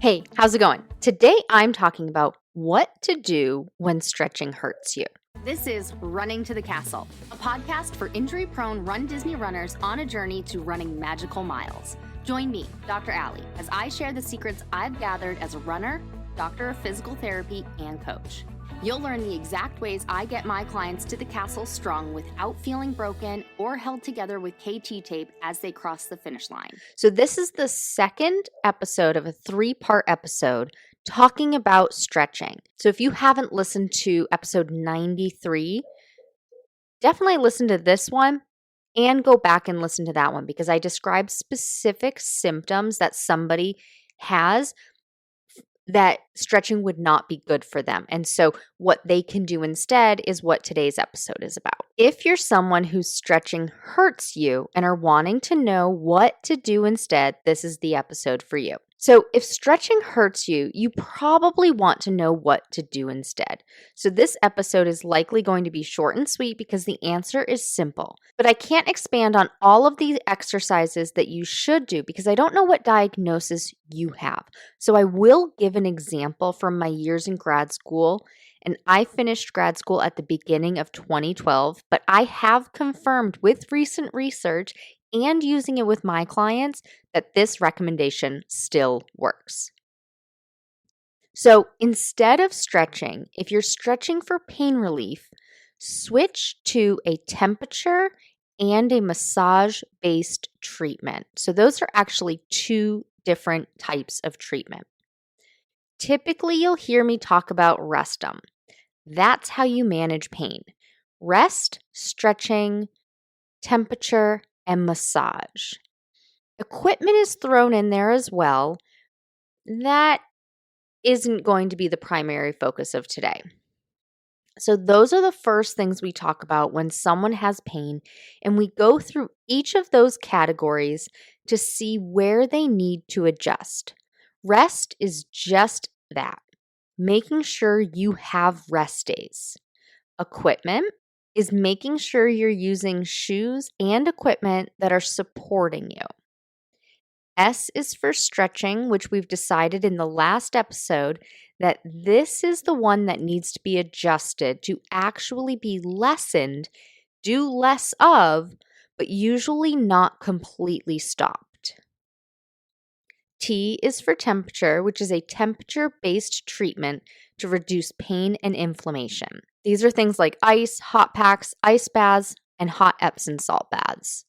Hey, how's it going? Today I'm talking about what to do when stretching hurts you. This is Running to the Castle, a podcast for injury-prone Run Disney runners on a journey to running magical miles. Join me, Dr. Allie, as I share the secrets I've gathered as a runner, doctor of physical therapy, and coach. You'll learn the exact ways I get my clients to the castle strong without feeling broken or held together with KT tape as they cross the finish line. So this is the second episode of a 3-part episode talking about stretching. So if you haven't listened to episode 93, definitely listen to this one and go back and listen to that one because I describe specific symptoms that somebody has that stretching would not be good for them. And so what they can do instead is what today's episode is about. If you're someone whose stretching hurts you and are wanting to know what to do instead, this is the episode for you. So if stretching hurts you, you probably want to know what to do instead. So this episode is likely going to be short and sweet because the answer is simple. But I can't expand on all of these exercises that you should do because I don't know what diagnosis you have. So I will give an example from my years in grad school. And I finished grad school at the beginning of 2012, but I have confirmed with recent research and using it with my clients that this recommendation still works. So instead of stretching, if you're stretching for pain relief, switch to a temperature and a massage-based treatment. So those are actually two different types of treatment. Typically, you'll hear me talk about restum. That's how you manage pain. Rest, stretching, temperature, and massage. Equipment is thrown in there as well. That isn't going to be the primary focus of today. So those are the first things we talk about when someone has pain, and we go through each of those categories to see where they need to adjust. Rest is just that, making sure you have rest days. Equipment is making sure you're using shoes and equipment that are supporting you. S is for stretching, which we've decided in the last episode that this is the one that needs to be adjusted to actually be lessened, do less of, but usually not completely stopped. T is for temperature, which is a temperature-based treatment to reduce pain and inflammation. These are things like ice, hot packs, ice baths, and hot Epsom salt baths.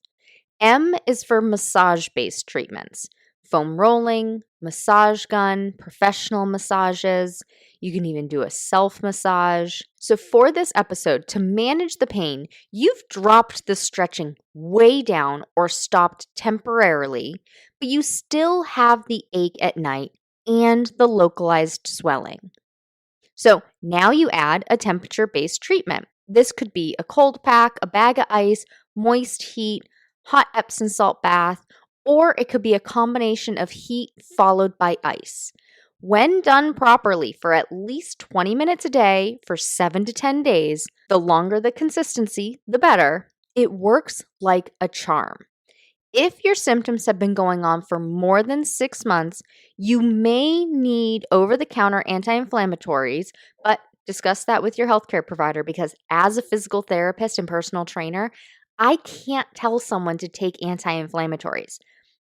M is for massage-based treatments. Foam rolling, massage gun, professional massages. You can even do a self-massage. So for this episode, to manage the pain, you've dropped the stretching way down or stopped temporarily, but you still have the ache at night and the localized swelling. So now you add a temperature-based treatment. This could be a cold pack, a bag of ice, moist heat, hot Epsom salt bath, or it could be a combination of heat followed by ice. When done properly for at least 20 minutes a day for 7 to 10 days, the longer the consistency, the better, it works like a charm. If your symptoms have been going on for more than 6 months, you may need over-the-counter anti-inflammatories, but discuss that with your healthcare provider because as a physical therapist and personal trainer, I can't tell someone to take anti-inflammatories.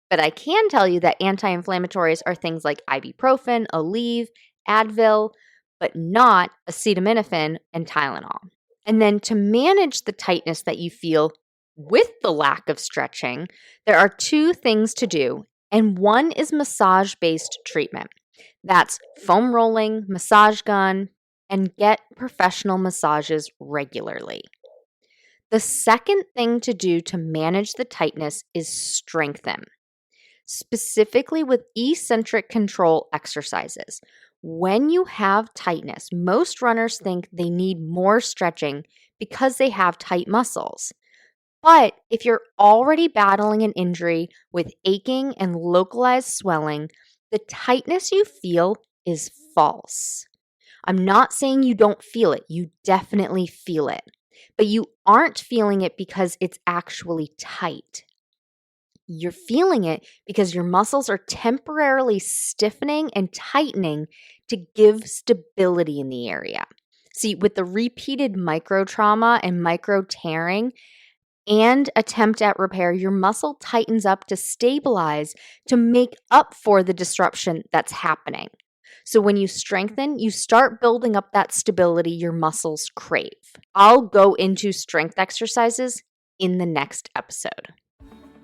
But I can tell you that anti-inflammatories are things like ibuprofen, Aleve, Advil, but not acetaminophen and Tylenol. And then to manage the tightness that you feel with the lack of stretching, there are 2 things to do, and one is massage-based treatment. That's foam rolling, massage gun, and get professional massages regularly. The second thing to do to manage the tightness is strengthen, specifically with eccentric control exercises. When you have tightness, most runners think they need more stretching because they have tight muscles. But if you're already battling an injury with aching and localized swelling, the tightness you feel is false. I'm not saying you don't feel it. You definitely feel it. But you aren't feeling it because it's actually tight. You're feeling it because your muscles are temporarily stiffening and tightening to give stability in the area. See, with the repeated micro trauma and micro tearing and attempt at repair, your muscle tightens up to stabilize to make up for the disruption that's happening. So when you strengthen, you start building up that stability your muscles crave. I'll go into strength exercises in the next episode.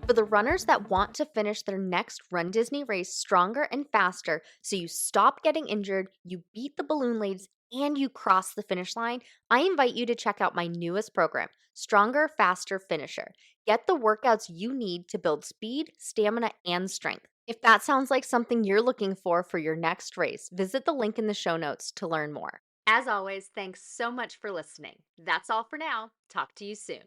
For the runners that want to finish their next Run Disney race stronger and faster, so you stop getting injured, you beat the balloon ladies, and you cross the finish line, I invite you to check out my newest program, Stronger, Faster, Finisher. Get the workouts you need to build speed, stamina, and strength. If that sounds like something you're looking for your next race, visit the link in the show notes to learn more. As always, thanks so much for listening. That's all for now. Talk to you soon.